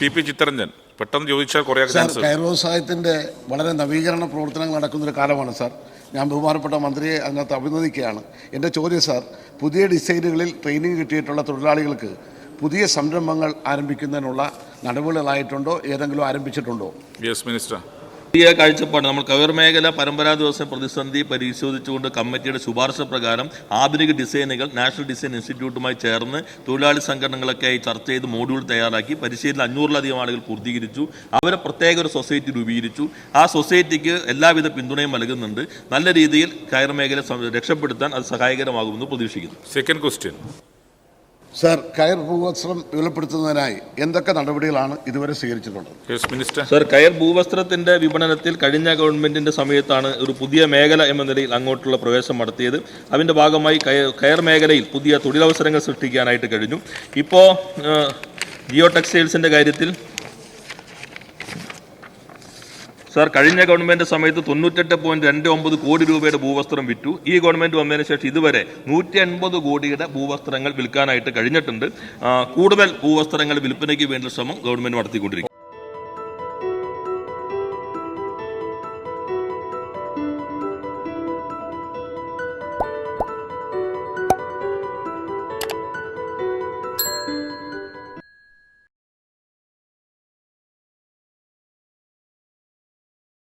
P Chittaranjan പെട്ടെന്ന് ചോദിച്ചാൽ കുറേ കയർ വ്യവസായത്തിൻ്റെ വളരെ നവീകരണ പ്രവർത്തനങ്ങൾ നടക്കുന്നൊരു കാലമാണ് സാർ. ഞാൻ ബഹുമാനപ്പെട്ട മന്ത്രിയെ അതിനകത്ത് അഭിനന്ദിക്കുകയാണ്. എൻ്റെ ചോദ്യം സാർ, പുതിയ ഡിസൈനുകളിൽ ട്രെയിനിങ് കിട്ടിയിട്ടുള്ള തൊഴിലാളികൾക്ക് പുതിയ സംരംഭങ്ങൾ ആരംഭിക്കുന്നതിനുള്ള നടപടികളായിട്ടുണ്ടോ, ഏതെങ്കിലും ആരംഭിച്ചിട്ടുണ്ടോ? Yes minister. പുതിയ കാഴ്ചപ്പാട് നമ്മൾ കയർ മേഖല പരമ്പരാഗത വ്യവസായ പ്രതിസന്ധി പരിശോധിച്ചുകൊണ്ട് കമ്മിറ്റിയുടെ ശുപാർശ പ്രകാരം ആധുനിക ഡിസൈനുകൾ നാഷണൽ ഡിസൈൻ ഇൻസ്റ്റിറ്റ്യൂട്ടുമായി ചേർന്ന് തൊഴിലാളി സംഘടനകളൊക്കെയായി ചർച്ച ചെയ്ത് മോഡ്യൂൾ തയ്യാറാക്കി പരിശീലനം 500-ലധികം ആളുകൾ പൂർത്തീകരിച്ചു. അവരെ പ്രത്യേക ഒരു സൊസൈറ്റി രൂപീകരിച്ചു. ആ സൊസൈറ്റിക്ക് എല്ലാവിധ പിന്തുണയും നൽകുന്നുണ്ട്. നല്ല രീതിയിൽ കയർ മേഖല രക്ഷപ്പെടുത്താൻ അത് സഹായകരമാകുമെന്ന് പ്രതീക്ഷിക്കുന്നു. സെക്കൻഡ് ക്വസ്റ്റ്യൻ സാർ, കയർ ഭൂവസ്ത്രം വിപുലപ്പെടുത്തുന്നതിനായി എന്തൊക്കെ നടപടികളാണ് ഇതുവരെ സ്വീകരിച്ചിട്ടുള്ളത്? Yes minister. സർ, കയർ ഭൂവസ്ത്രത്തിന്റെ വിപണനത്തിൽ കഴിഞ്ഞ ഗവൺമെന്റിന്റെ സമയത്താണ് ഒരു പുതിയ മേഖല എന്ന നിലയിൽ അങ്ങോട്ടുള്ള പ്രവേശനം നടത്തിയത്. അതിന്റെ ഭാഗമായി കയർ മേഖലയിൽ പുതിയ തൊഴിലവസരങ്ങൾ സൃഷ്ടിക്കാനായിട്ട് കഴിഞ്ഞു. ഇപ്പോൾ ജിയോ ടെക്സ്റ്റൈൽസിന്റെ കാര്യത്തിൽ സാർ, കഴിഞ്ഞ ഗവൺമെന്റ് സമയത്ത് 98.29 കോടി രൂപയുടെ ഭൂവസ്ത്രം വിറ്റു. ഈ ഗവൺമെന്റ് വന്നതിന് ശേഷം ഇതുവരെ 150 കോടിയുടെ ഭൂവസ്ത്രങ്ങൾ വിൽക്കാനായിട്ട് കഴിഞ്ഞിട്ടുണ്ട്. കൂടുതൽ ഭൂവസ്ത്രങ്ങൾ വിൽപ്പനയ്ക്ക് വേണ്ട ശ്രമം ഗവൺമെന്റ് നടത്തിക്കൊണ്ടിരിക്കും.